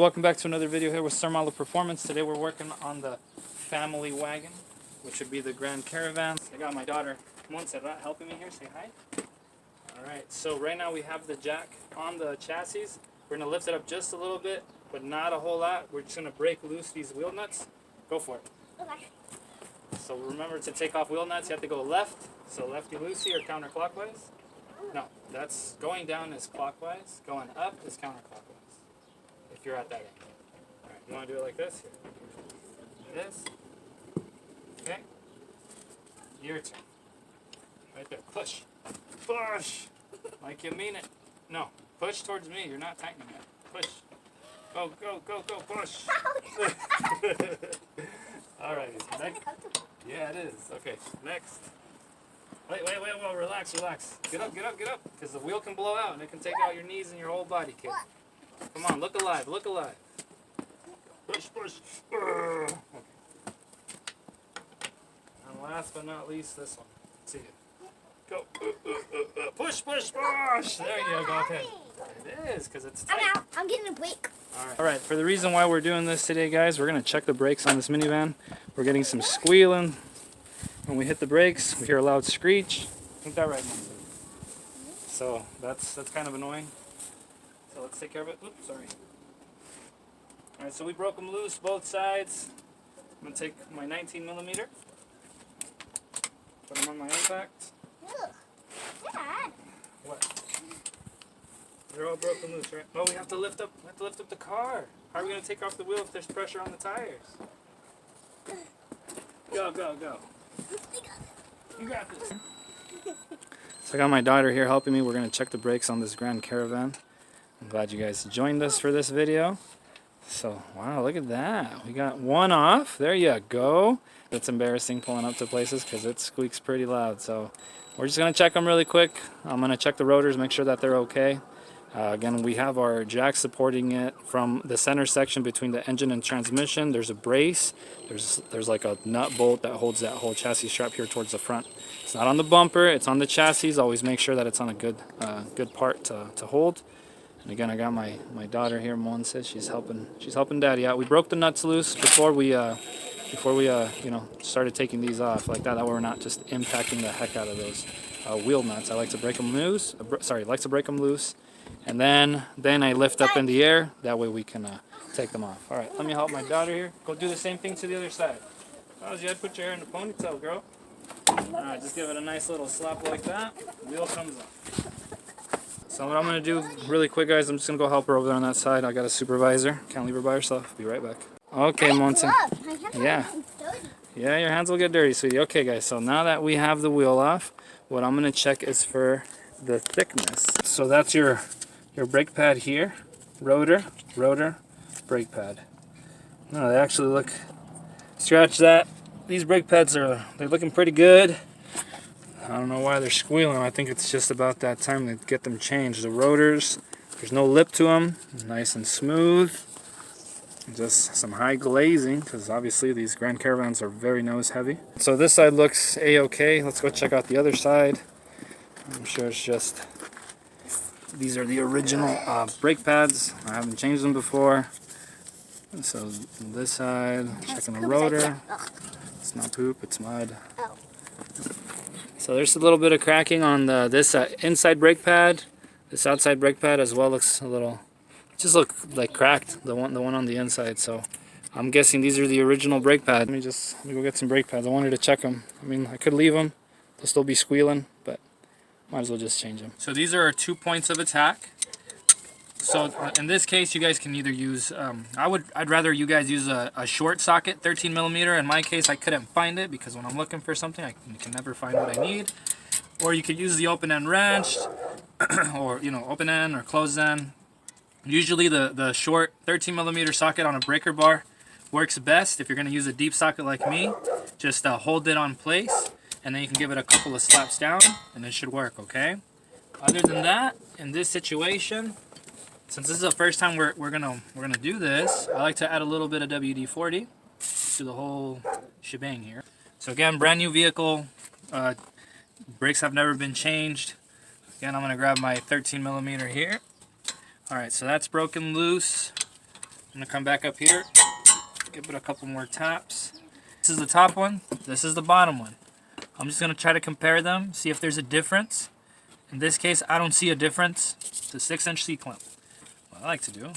Welcome back to another video here with SirMaloPerformance. Today we're working on the family wagon, which would be the Grand Caravan. I got my daughter Monse helping me here. Say hi. Alright, so right now we have the jack on the chassis. We're going to lift it up just a little bit, but not a whole lot. We're just going to break loose these wheel nuts. Go for it. Okay. So remember to take off wheel nuts, you have to go left. So lefty-loosey or counterclockwise. No, that's going down is clockwise, going up is counterclockwise. If you're at that angle. Alright, you want to do it like this? Here. This. Okay. Your turn. Right there. Push. Push! Like you mean it. No. Push towards me. You're not tightening it. Push. Go, go, go, go. Push. Alright. Next. Yeah, it is. Okay. Next. Wait. Whoa. Relax. Get up. Because the wheel can blow out and it can take out your knees and your whole body, kid. Come on, look alive. Push. Okay. And last but not least, this one. See it. Go. Push. There you go. Okay. It is, because it's tight. I'm out. I'm getting a brake. Alright, for the reason why we're doing this today, guys, we're going to check the brakes on this minivan. We're getting some squealing. When we hit the brakes, we hear a loud screech. Ain't that right, Mom? So that's kind of annoying. So let's take care of it. Oops, sorry. Alright, so we broke them loose, both sides. I'm going to take my 19mm. Put them on my impact. Ugh. Dad. What? They're all broken loose, right? Oh, we have to lift up the car. How are we going to take off the wheel if there's pressure on the tires? Go. You got this. So I got my daughter here helping me. We're going to check the brakes on this Grand Caravan. I'm glad you guys joined us for this video. So, wow, look at that. We got one off. There you go. It's embarrassing pulling up to places because it squeaks pretty loud. So, we're just going to check them really quick. I'm going to check the rotors, make sure that they're okay. Again, we have our jack supporting it from the center section between the engine and transmission. There's a brace. There's like a nut bolt that holds that whole chassis strap here towards the front. It's not on the bumper. It's on the chassis. Always make sure that it's on a good part to hold. And again, I got my daughter here, Monse. She's helping Daddy out. We broke the nuts loose before we started taking these off like that. That way we're not just impacting the heck out of those wheel nuts. I like to break them loose. And then I lift up in the air. That way we can take them off. All right, let me help my daughter here. Go do the same thing to the other side. How's you? Put your hair in the ponytail, girl. All right, just give it a nice little slap like that. Wheel comes off. So what I'm going to do really quick, guys, I'm just going to go help her over there on that side. I got a supervisor. Can't leave her by herself. Be right back. Okay, Monse. Yeah, your hands will get dirty, sweetie. Okay, guys, so now that we have the wheel off, what I'm going to check is for the thickness. So that's your brake pad here. Rotor, brake pad. No, they actually look, scratch that. These brake pads they're looking pretty good. I don't know why they're squealing. I think it's just about that time to get them changed. The rotors, there's no lip to them. Nice and smooth. Just some high glazing, because obviously these Grand Caravans are very nose heavy. So this side looks a-okay. Let's go check out the other side. I'm sure it's just, these are the original brake pads. I haven't changed them before. So this side, checking the rotor. It's not poop, it's mud. Oh. So there's a little bit of cracking on this inside brake pad. This outside brake pad as well looks a little, just look like cracked, the one on the inside. So I'm guessing these are the original brake pads. Let me go get some brake pads. I wanted to check them. I mean, I could leave them. They'll still be squealing, but might as well just change them. So these are our 2 points of attack. So in this case, you guys can either use, I'd rather you guys use a short socket, 13mm. In my case, I couldn't find it because when I'm looking for something, I can never find what I need. Or you could use the open end wrench, or open end or closed end. Usually the short 13mm socket on a breaker bar works best. If you're going to use a deep socket like me, just hold it on place, and then you can give it a couple of slaps down, and it should work, okay? Other than that, in this situation, since this is the first time we're gonna do this, I like to add a little bit of WD-40 to the whole shebang here. So again, brand new vehicle, brakes have never been changed. Again, I'm gonna grab my 13mm here. Alright, so that's broken loose. I'm gonna come back up here, give it a couple more taps. This is the top one, this is the bottom one. I'm just gonna try to compare them, see if there's a difference. In this case, I don't see a difference. It's a 6-inch C-clamp. What I like to do,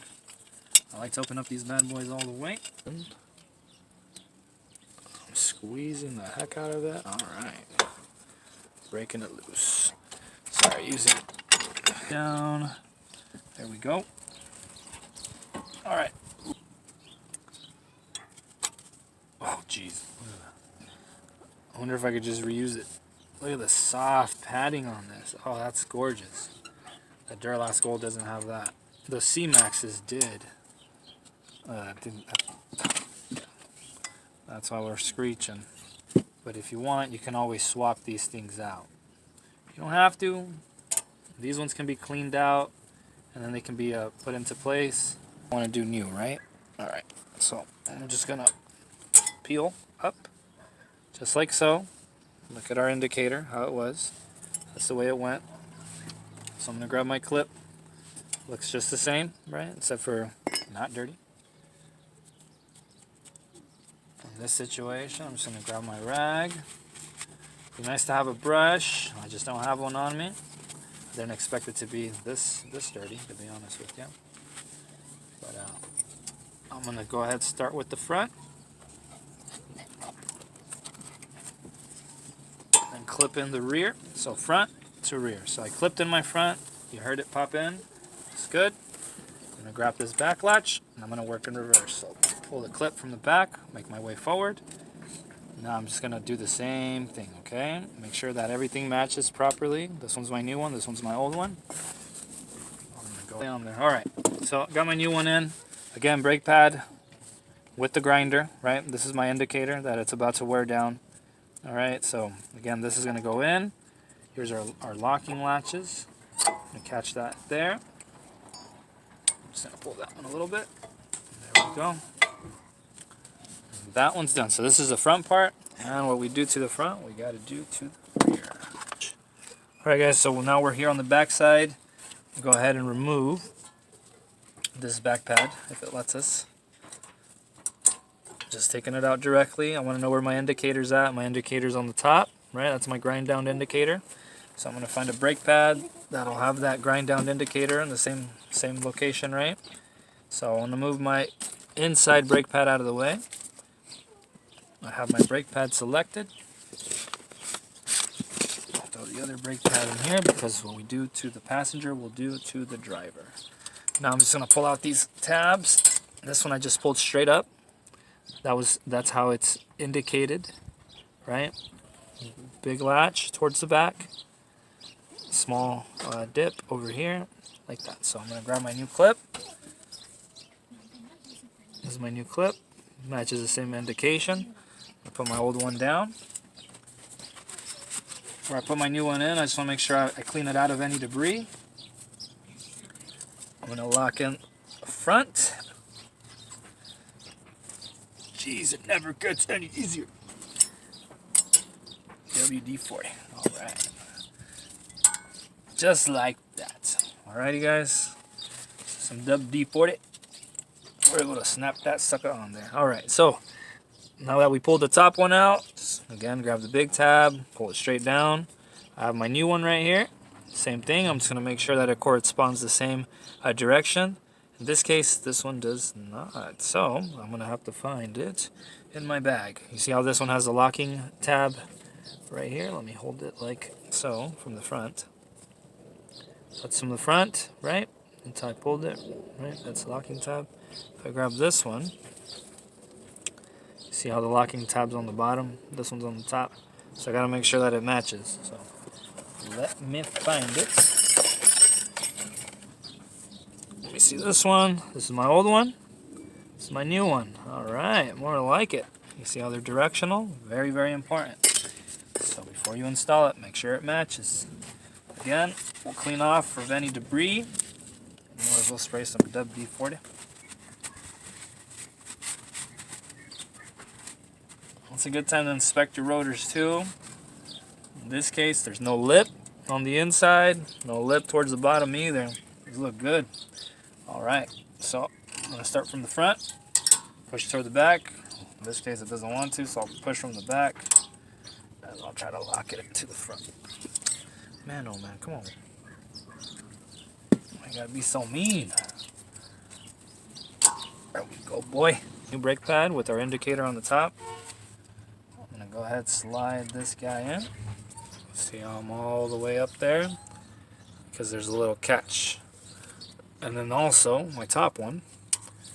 I like to open up these bad boys all the way. I'm squeezing the heck out of that. All right, breaking it loose. Sorry, using it down. There we go. All right. Oh, jeez. I wonder if I could just reuse it. Look at the soft padding on this. Oh, that's gorgeous. The Duralast Gold doesn't have that. The C-Maxes did. That's why we're screeching. But if you want, you can always swap these things out. You don't have to. These ones can be cleaned out, and then they can be put into place. I want to do new, right? All right. So I'm just gonna peel up, just like so. Look at our indicator, how it was. That's the way it went. So I'm gonna grab my clip. Looks just the same, right? Except for not dirty. In this situation, I'm just gonna grab my rag. Be nice to have a brush. I just don't have one on me. I didn't expect it to be this dirty, to be honest with you. But I'm gonna go ahead and start with the front. And clip in the rear. So front to rear. So I clipped in my front. You heard it pop in. It's good. I'm gonna grab this back latch and I'm gonna work in reverse. So pull the clip from the back, make my way forward. Now I'm just gonna do the same thing, okay? Make sure that everything matches properly. This one's my new one, this one's my old one. I'm gonna go down there. Alright, so got my new one in. Again, brake pad with the grinder, right? This is my indicator that it's about to wear down. Alright, so again, this is gonna go in. Here's our locking latches. I'm gonna catch that there. I'm just gonna pull that one a little bit. There we go. That one's done. So this is the front part, and what we do to the front, we got to do to the rear. Alright guys, so now we're here on the back side. Go ahead and remove this back pad, if it lets us. Just taking it out directly. I want to know where my indicator's at. My indicator's on the top, right? That's my grind down indicator. So I'm going to find a brake pad that'll have that grind down indicator in the same location, right? So I want to move my inside brake pad out of the way. I have my brake pad selected. I'll throw the other brake pad in here because what we do to the passenger, we'll do to the driver. Now I'm just going to pull out these tabs. This one I just pulled straight up. That's how it's indicated, right? Big latch towards the back. Small dip over here, like that. So I'm going to grab my new clip. This is my new clip. Matches the same indication. I put my old one down. Before I put my new one in, I just want to make sure I clean it out of any debris. I'm going to lock in the front. Jeez, it never gets any easier. WD-40. Alright. Just like that. Alrighty guys. Some WD-40. We're able to snap that sucker on there. Alright, so now that we pulled the top one out, just again grab the big tab, pull it straight down. I have my new one right here. Same thing. I'm just going to make sure that it corresponds the same direction. In this case, this one does not. So I'm going to have to find it in my bag. You see how this one has the locking tab right here? Let me hold it like so from the front. That's from the front, right? Until I pulled it, right? That's the locking tab. If I grab this one, see how the locking tab's on the bottom? This one's on the top. So I gotta make sure that it matches. So let me find it. Let me see this one. This is my old one. This is my new one. Alright, more like it. You see how they're directional? Very, very important. So before you install it, make sure it matches. Again, we'll clean off of any debris. And we'll spray some WD-40. It's a good time to inspect your rotors too. In this case, there's no lip on the inside, no lip towards the bottom either. These look good. Alright, so going to start from the front, push toward the back. In this case, it doesn't want to, so I'll push from the back. And I'll try to lock it into the front. Man, oh man, come on. I gotta be so mean. There we go, boy. New brake pad with our indicator on the top. I'm gonna go ahead and slide this guy in. See how I'm all the way up there? Because there's a little catch. And then also, my top one,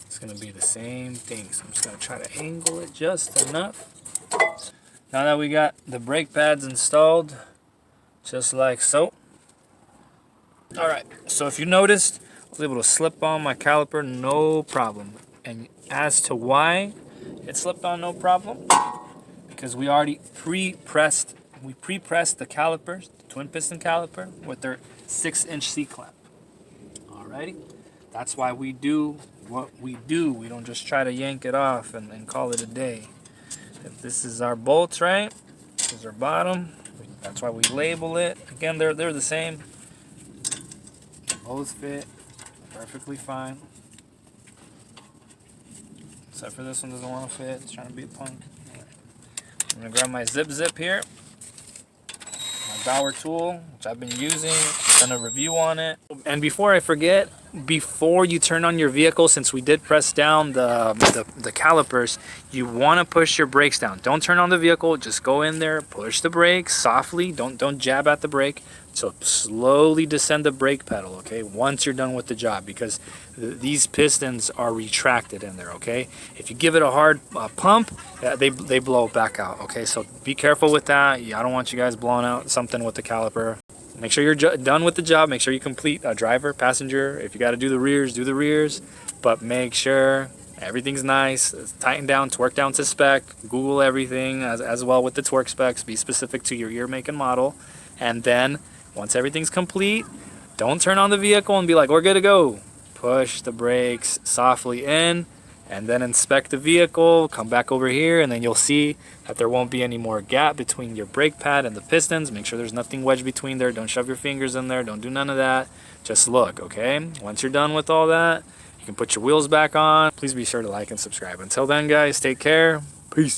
it's gonna be the same thing. So I'm just gonna try to angle it just enough. Now that we got the brake pads installed, just like so. Alright, so if you noticed, I was able to slip on my caliper no problem. And as to why it slipped on no problem, because we already pre-pressed the calipers, the twin piston caliper, with their 6-inch C-clamp. Alrighty, that's why we do what we do. We don't just try to yank it off and call it a day. If this is our bolts, right? This is our bottom. That's why we label it. Again, they're the same. Both fit perfectly fine. Except for this one doesn't want to fit. It's trying to be a punk. I'm gonna grab my zip here. My Bauer tool, which I've been using. I've done a review on it. And before I forget, before you turn on your vehicle, since we did press down the calipers, you want to push your brakes down. Don't turn on the vehicle. Just go in there, push the brakes softly. Don't jab at the brake. So slowly descend the brake pedal, okay, once you're done with the job, because these pistons are retracted in there, okay? If you give it a hard pump, they blow back out, okay? So be careful with that. I don't want you guys blowing out something with the caliper. Make sure you're done with the job. Make sure you complete driver, passenger. If you got to do the rears, do the rears. But make sure everything's nice. Tighten down, torque down to spec. Google everything as well with the torque specs. Be specific to your year, make, and model. And then once everything's complete, don't turn on the vehicle and be like, we're good to go. Push the brakes softly in and then inspect the vehicle. Come back over here and then you'll see that there won't be any more gap between your brake pad and the pistons. Make sure there's nothing wedged between there. Don't shove your fingers in there. Don't do none of that. Just look, okay? Once you're done with all that, you can put your wheels back on. Please be sure to like and subscribe. Until then, guys, take care. Peace.